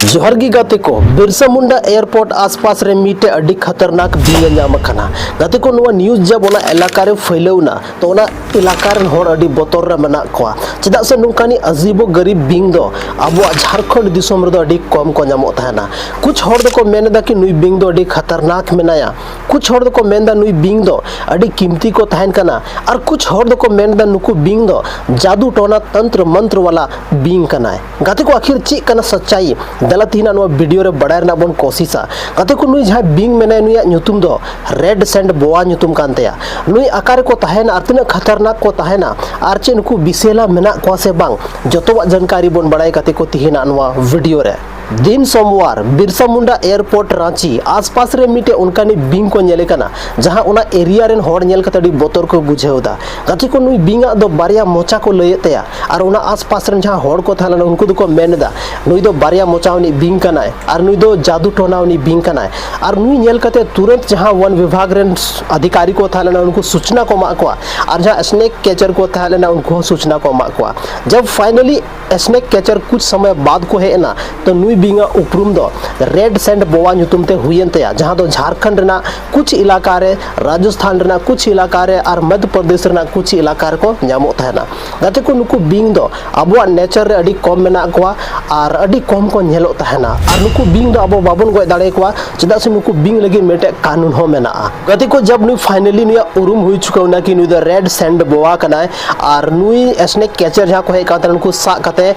जोहर गी गाते को बिरसा मुंडा एयरपोर्ट आसपास रे मीटे अडी खतरनाक बिंग नाम खाना गाते को नुआ न्यूज जब ओना इलाका रे फैलौना तो ओना इलाका रे होर अडी बोतर रे मना कोआ चेदा से नुकानी अजीबो गरीब बिंग दो अबो झारखंड दिसोम रे दो अडी कम को नामो थाना कुछ होर दो को मेनदा कि नुई बिंग दो अडी खतरनाक मेनाया कुछ होर दो को मेनदा नुई बिंग दो अडी कीमती को तहन कना और कुछ होर दो को मेनदा नुकु बिंग दो जादू टोना तंत्र मंत्र वाला बिंग कना गाते को आखिर ची कना सच्चाई दला तीना नो वीडियो रे बड़ाय रना बन कोशिशा गाते को नुई जहां बिंग मेने नुया नुतुम दो रेड सैंड बोआ नुतुम कानतेया नुई आकार को तहना और तिना खतरनाक को तहना आर चे नुकु बिसेला मेना को से बांग जतोवा जानकारी बन बड़ाय गाते को तिहिना नुआ वीडियो रे दिन सोमवार बिरसा मुंडा एयरपोर्ट रांची आसपास रे मिटे उनकानी बिंग को नेले कना जहां उना एरिया रेन होड़ नेल कतडी बोतर को बुझेउदा गाती को नुई बिंगा दो बारिया मोचा को लयतेया और उना आसपास रेन जहां होड़ को थाला उनको दो को मेनदा नुई दो बारिया मोचावनी बिंग कनाय और नुई दो जादू टोनावनी बिंग कनाय और नुई नेल कते तुरंत जहां वन विभाग रेन अधिकारी को थाला उनको सूचना को माकवा और जहां स्नेक कैचर को थाला उनको सूचना को माकवा जब फाइनली स्नेक कैचर कुछ समय बाद को हेना तो नुई बिंगा उपरुम दो रेड सैंड बोआ नुतुम ते हुयन तया जहां दो झारखंड रेना कुछ इलाका रे राजस्थान रेना कुछ इलाका रे और मध्य प्रदेश रेना कुछ इलाका रे को नामो तहना गाते को नुकु बिंग दो अबो नेचर रे अडी कम मेना कोआ और अडी कम को नेलो तहना और नुकु बिंग दो अबो बाबन गय दाड़े कोआ चदा से नुकु बिंग लगी मेटे कानून हो मेना गाते को जब नुई फाइनली नुया उरुम हुई चुकाउना कि नुई द रेड सैंड बोआ कनाय और नुई स्नेक कैचर जहां को हे कातर नुकु सा कते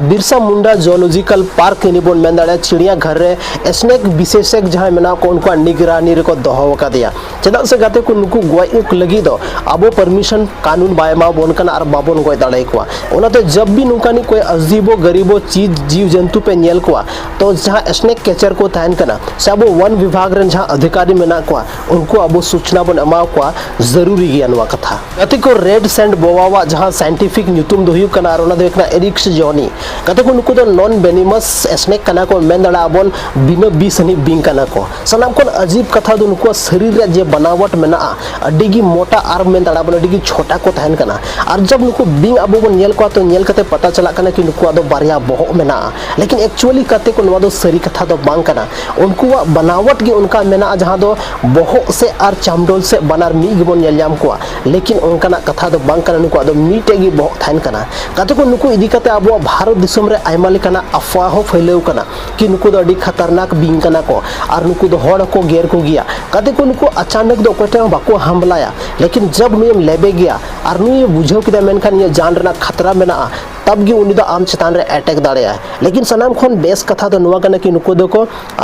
Birsa Munda zoological park bone main दाड़ा चिड़िया घर रे स्नेक विशेषज्ञ जहां मेना को उनको निगरानी रे को दोहो का दिया चदा से गाते को नुकु गोय लगी दो अबो परमिशन कानून बायमा बोन कना और बाबोन गोय दाड़े कोआ ओनाते जब भी नुकानी कोई अजीबो गरीबो चीज जीव जंतु पे नेल कोआ तो जहां स्नेक कैचर को तहन कना से अबो वन विभाग रे जहां अधिकारी मेना कोआ उनको अबो सूचना बन एमा कोआ जरूरी गिया नवा कथा गाते को रेड सैंड बोवावा जहां साइंटिफिक न्यूतुम दो हुयु कना और ओना देखना एरिक्स जॉनी गाते को नुकु दो नॉन वेनिमस स्नेक कना को मेन दाड़ा बन बिना बिसनी बिंग कना को सनाम को अजीब कथा दो नुको शरीर रे जे बनावट मेना अडिगी मोटा आर मेन दाड़ा बन अडिगी छोटा को तहन कना और जब नुको बिंग अबो बन नेल को तो नेल कते पता चला कना कि नुको दो बारिया बोह मेना लेकिन एक्चुअली कते को नवा दो सरी कथा दो बांग कना उनको बनावट गे उनका मेना जहां दो बोह से और चामडोल से बनार मी गबन नेल जाम को लेकिन उनका कथा दो बांग कना नुको दो मीटे गे बोह तहन कना कते को नुको इदी कते अबो भारत दिसम रे आयमा लेकाना अफवाह हो फैलेउ कना कि नुकु दो अडी खतरनाक बिंग कना को और नुकु दो होड़ को गेर को गया कते को नुकु अचानक दो कोटे बाको हमलाया लेकिन जब नुयम लेबे गया और नुय बुझो किदा मेनखान ये जान रना खतरा मेना तब गे उनी दो आम चतान रे अटैक दाड़े लेकिन सनाम खन बेस कथा दो नुवा कना कि नुकु दो को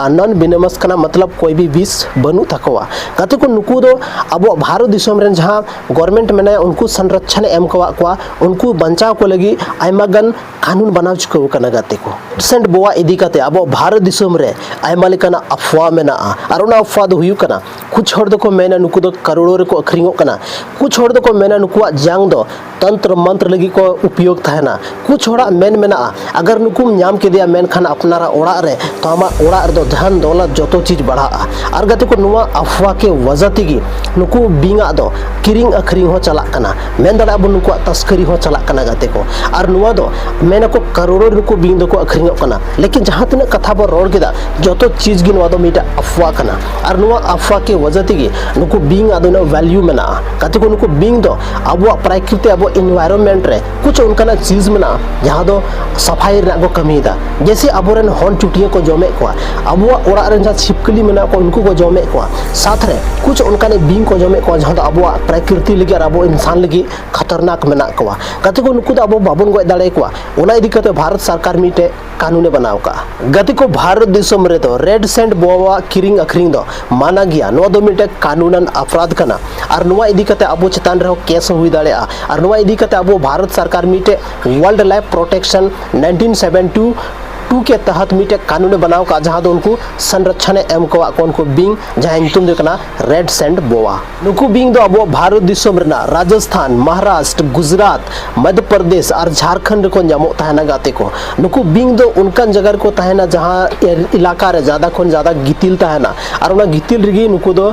नॉन विनमस कना मतलब कोई भी विष बनु थकवा कते को नुकु दो अबो भारत दिसम रेन जहां गवर्नमेंट मेना उनको संरक्षण एम कवा उनको बचाव को लगी आयमा गन कानून बनाव चुको कना गाते को सेंट बोआ इदी कते अबो भारत दिसम रे आयमा लेकाना अफवाह मेना और उना अफवाह दो हुयु कना कुछ होड़ दो को मेना नुकु दो करोड़ों रे को अखरिंगो कना कुछ होड़ दो को मेना नुकुआ जांग दो तंत्र मंत्र लगी को उपयोग थाना कुछ होड़ा मेन मेना अगर नुकुम नाम के दिया मेन खान अपनारा ओड़ा रे तो आमा ओड़ा रे दो धन दौलत जतो चीज बढ़ा और गते को नुआ अफवाह के वजह तिगी नुकु बिंगा दो किरिंग अखरिंग हो चला कना मेन दाड़ा बु नुकुआ तस्करी हो चला कना गते को और नुआ दो मेना को करोड़ों नुकु बिंग दो को अखरिंग कना लेकिन जहां तिना कथा बो रोड केदा जतो चीज गिन वादो मीटा अफवाह कना और नुआ अफवाह के वजह तिगी नुकु बिंग आदो न वैल्यू मेना गते को नुकु बिंग दो अबो प्रकृति अबो एनवायरनमेंट रे कुछ उनका चीज मेना जहां दो सफाई रे को कमीदा जैसे अबोरन हॉन चुटिया को जमे को अबो ओड़ा रे जहां छिपकली मेना को उनको को जमे को साथ रे कुछ उनका ने बिंग को जमे को जहां दो अबो प्रकृति लगी और अबो इंसान लगी खतरनाक मेना को गते को नुकु दो अबो बाबन गय दाड़े को ओना इदी कते भारत सरकार मीटे कानूने बनाव का गति को भारत दिसम रे तो रेड सैंड बोवा किरिंग अखरिंग दो माना गया नो दो मिटे कानूनन अपराध कना और नुआ इदी कते अबो चतान रे केस हुई दाड़े और नुआ इदी कते अबो भारत सरकार मीटे वर्ल्ड लाइफ प्रोटेक्शन 1972 के तहत मीटे कानून बनाव का जहां दो उनको संरक्षण एम को उनको बिंग जहां तुम देखना रेड सैंड बोआ नुकु बिंग दो अबो भारत दिसम रेना राजस्थान महाराष्ट्र गुजरात मध्य प्रदेश और झारखंड को नामो तहना गाते को नुकु बिंग दो उनकन जगह को तहना जहां इलाका रे ज्यादा खन ज्यादा गितिल तहना और उना गितिल रिगी नुकु दो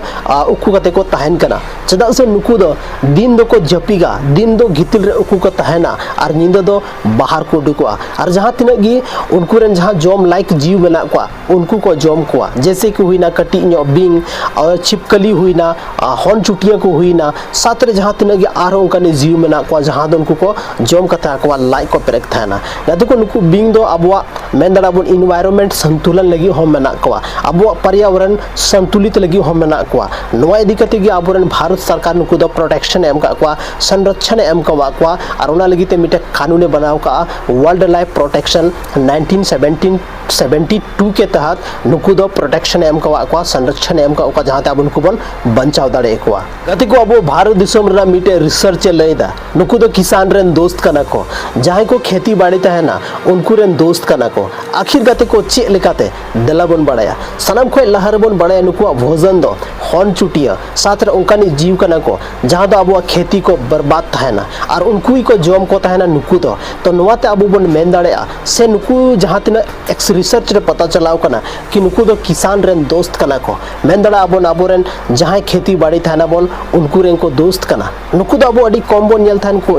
उकु कते को तहन कना चदा से नुकु दो दिन दो को जपीगा दिन दो गितिल रे उकु को तहना और निंदा दो बाहर को दुकुआ और जहां तिना गी उनको ᱨᱮᱱ ᱡᱟᱦᱟᱸ ᱡᱚᱢ ᱞᱟᱭᱤᱠ ᱡᱤᱣ ᱢᱮᱱᱟᱜ ᱠᱚᱣᱟ ᱩᱱᱠᱩ ᱠᱚ ᱡᱚᱢ ᱠᱚᱣᱟ जैसे कि हुईना कटी बिंग और छिपकली हुईना हॉर्न चुटिया को हुईना साथ रे जहां तिना आर उनकानी जीव मेना को जहां दो उनको को जम कथा को लाइक को पेरेक थाना गाते को नुकु बिंग दो अबवा मेन दड़ा बन एनवायरनमेंट संतुलन लगी हम मेना को अबवा पर्यावरण संतुलित लगी हम मेना को नवा इदी कते गे अबरन भारत सरकार नुकु दो प्रोटेक्शन एम का को संरक्षण एम का और उना लगी ते मिटे कानून बनाव का वर्ल्ड लाइफ प्रोटेक्शन 1972 के तहत नुकु दो प्रोटेक्शन एम का संरक्षण एम का जहां ते अब उनको बन बचाव दाड़े को गति को अब भारत दिसम रे मिटे रिसर्च लैदा नुकु दो किसान रेन दोस्त कना को जहां को खेती बाड़ी तहना उनको रेन दोस्त कना को आखिर गति को चे लेकाते दला बन बड़ाया सनम खो लहर बन बड़ाया नुकु भोजन दो हॉर्न चुटिया साथ रे उनकानी जीव कना को जहां दो अब खेती को बर्बाद तहना और उनको ही को जम को तहना नुकु दो तो नवाते अब बन मेन दाड़ेया से नुकु जहां तिना एक्स रिसर्च रे पता चलाव कना कि नुकु दो किसान रेन दोस्त कना को मेन दाड़ा अब अबोरेन जहां खेती बाड़ी थाना बन उनको रेन को दोस्त कना नुकु दो अब अडी कम बन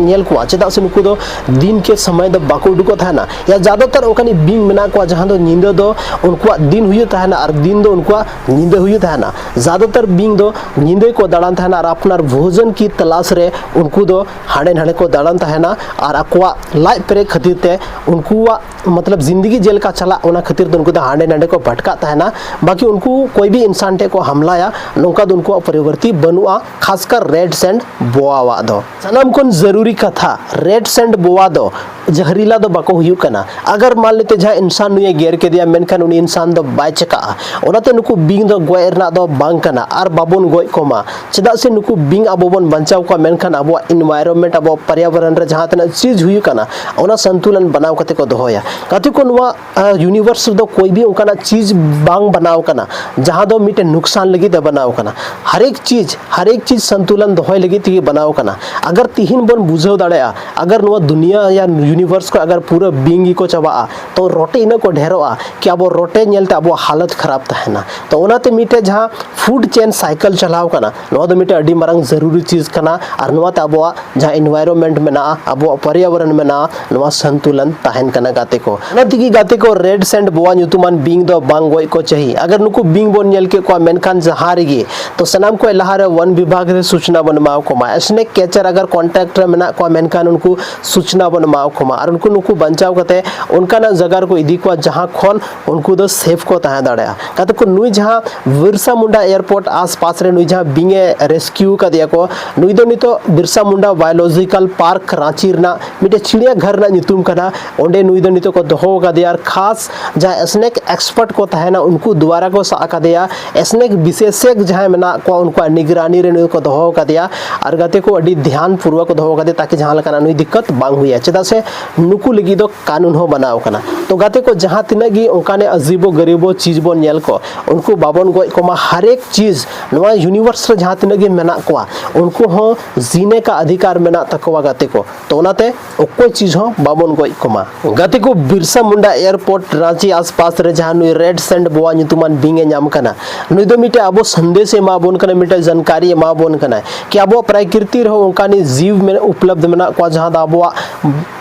नेल को चेदा से नुकु दो दिन के समय दो बाको उडुको थाना या ज्यादातर उनकानी बिंग मेना को जहां दो नींद दो उनको दिन हुई थाना और दिन दो उनको नींद हुई थाना ज्यादातर बिंग दो नींद को दाड़ान थाना और अपनार भोजन की तलाश रे उनको दो हाड़े नाड़े को दाड़ान थाना और अकवा लाइ पेरे खातिर ते उनको मतलब जिंदगी जेल का चला उना खातिर तो उनको हाड़े नाड़े को भटका थाना बाकी उनको कोई भी इंसान टे को हमलाया नौका दो उनको परिवर्ती बनुआ खासकर रेड सैंड बोआ दो सनम कोन जरूरी कथा रेड सैंड बोआ दो जहरीला दो बाको हुयु कना अगर मान लेते जहां इंसान नुए गेर के दिया मेनखान उनी इंसान दो बाय चका ओनाते नुकु बिंग दो गोय रना दो बांग कना आर बाबोन गोय कोमा चेदा से नुकु बिंग अबो बन बंचाव को मेनखान अबो एनवायरनमेंट अबो पर्यावरण रे जहां तना चीज हुयु कना ओना संतुलन बनाव कते को दोया कते को नुआ यूनिवर्स दो कोई भी उनका चीज बांग बनाव कना जहां दो मिटे नुकसान लगी दे बनाव कना हर एक चीज संतुलन दोहय लगी ती बनाव कना अगर तिहिन बन बुझाव दाड़या अगर नुआ दुनिया या यूनिवर्स को अगर पूरा बिंग को चबा तो रोटे इन को ढेरोआ कि अब रोटे नेलते अब हालत खराब तहना तो ओनाते मिटे जहां फूड चेन साइकिल चलाव कना नुआ दो मिटे अडी मारंग जरूरी चीज कना और नुआते अब जहां एनवायरनमेंट मेना अब पर्यावरण मेना नुआ संतुलन तहन कना गाते को ओनातिगी गाते को रेड सैंड बोआ नुतुमान बिंग दो बांग गोय को चाहिए अगर नुकु बिंग बोन नेल के को मेनखान जहां रेगी तो सनाम को लहारे वन विभाग रे सूचना बनमाव को मा स्नेक कैचर अगर कांटेक्ट रे मेना को मेनखान उनको सूचना बनमाव को मा और उनको नुकु बंचाव कते उनका ना जगह को इदी को जहां खोन उनको दो सेफ को तहा दाड़या कते को नुई जहां बिरसा मुंडा एयरपोर्ट आसपास रे नुई जहां बिंगे रेस्क्यू का दिया को नुई दो नितो बिरसा मुंडा बायोलॉजिकल पार्क रांची रना मिटे चिड़िया घर ना नितुम कना ओंडे नुई दो नितो को दोहो का दिया खास जहां स्नेक एक्सपर्ट को तहना उनको द्वारा को सा का दिया स्नेक विशेषज्ञ जहां मेना को उनको निगरानी रे नुई को दोहो का दिया और गते को अडी ध्यान पूर्वक दोहो का दिया ताकि जहां लका नुई दिक्कत बांग हुई चेदा से नुकु लगी दो कानून हो बनाव कना तो गाते को जहां तिनगी उनकाने अजीबो गरीबो चीज बन नेल को उनको बाबन गोय को मा हर एक चीज नवा यूनिवर्स रे जहां तिनगी मेना को उनको हो जीने का अधिकार मेना तकवा गाते को तो ओनाते कोई चीज हो बाबन गोय को मा गाते को बिरसा मुंडा एयरपोर्ट रांची आसपास रे जहां नुई रेड सैंड बोआ नुतुमान बिंगे नाम कना नुई दो मिटे अबो संदेश मा बोन कना मिटे जानकारी मा बोन कना कि अबो प्रकृति रे हो उनकानी जीव में उपलब्ध मेना को जहां अबो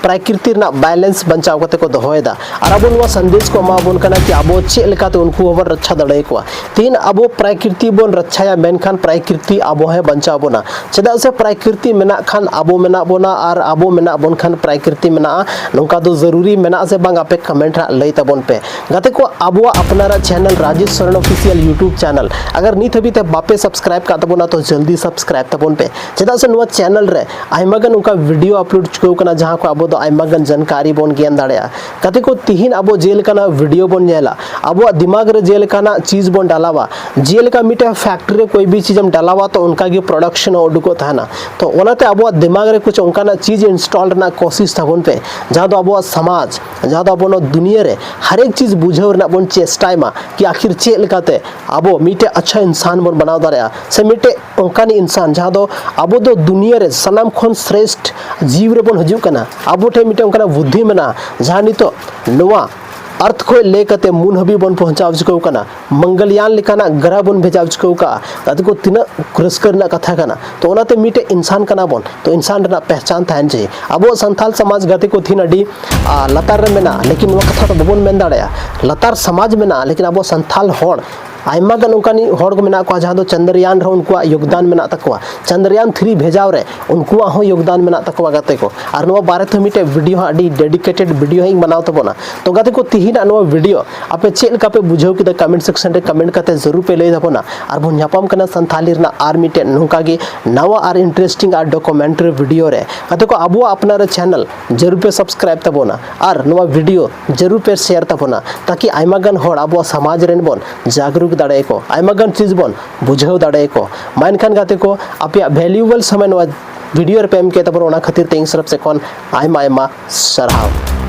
प्रकृति ना बैलेंस बंचाव कते को दोहयदा और अब नुआ संदेश को मा बोन कना कि अबो चे लेकाते उनको हबर रक्षा दड़े को तीन अबो प्रकृति बोन रक्षाया मेनखान प्रकृति अबो है बंचाव बोना चेदा से प्रकृति मेना खान अबो मेना बोना और अबो मेना बोन खान प्रकृति मेना नोंका दो जरूरी मेना से बांग आपे कमेंट लई तबन पे गाते को अबो अपनारा channel Rajesh Soren official YouTube channel अगर नी थबी ते बापे सब्सक्राइब का तबोना तो जल्दी सब्सक्राइब तबन पे चेदा से नुआ चैनल रे आइमागन उनका वीडियो अपलोड चुको कना जहां को अबो दो आइमागन जानकारी बोन ज्ञान दाड़या कते को तिहिन अबो जेल कना वीडियो बोन नेला अबो दिमाग रे जेल कना चीज बोन डालावा जेल का मिटे फैक्ट्री कोई भी चीज हम डालावा तो उनका की प्रोडक्शन उडुको थाना तो ओनाते अबो दिमाग रे कुछ उनका ना चीज इंस्टॉल ना कोशिश थाबोन पे जहां दो अबो समाज जहां दो अबो दुनिया रे हर एक चीज बुझाव ना बोन चेष्टा मा कि आखिर चे लेकाते अबो मिटे अच्छा इंसान बोन बनाव दाड़या से मिटे उनकानी इंसान जहां दो अबो दो दुनिया रे सनाम खन श्रेष्ठ जीव रे बोन हजू कना अबो ठे मिटे उनका बुद्धि मेना जहां नितो नोवा अर्थ को लेकते मून हबी बन पहुंचाव चुकौ कना मंगलयान लेकाना ग्रह बन भेजाव चुकौ का गाते को तिना रस्कर कथा कना तो ओनाते मिटे इंसान कना बन तो इंसान रना पहचान तहन चाहिए अब संथाल समाज गाते को थीन अडी लतार रे मेना लेकिन वो कथा तो बबन मेन दाड़या लतार समाज मेना लेकिन अब संथाल होड़ आयमा गन उनकानी होड़ को मेना को जहां दो चंद्रयान रे उनको योगदान मेना तकवा चंद्रयान 3 भेजाव रे उनको हो योगदान मेना तकवा गाते को और नवा बारे तो मिटे वीडियो अडी डेडिकेटेड वीडियो ही बनाव तबोना तो गाते को तिहिना नवा वीडियो आपे चेल का पे बुझाव किदा कमेंट सेक्शन रे कमेंट करते जरूर पे लई दबोना और बन न्यापाम कना संथाली रना आर मिटे नोका गे नवा और इंटरेस्टिंग आर डॉक्यूमेंट्री वीडियो रे गाते को अबो अपना चैनल जरूर पे सब्सक्राइब तबोना और नवा वीडियो जरूर पे शेयर तबोना ताकि आयमा गन होड़ अबो समाज रेन बन जागरूक दाड़े को आयमा गन चीज बन बुझाव दाड़े को मानखान गाते को आपे वैल्यूएबल समय नवा वीडियो रे पे एम के तबर ओना खातिर तेंग सरफ से कोन आयमा आयमा सरहाव।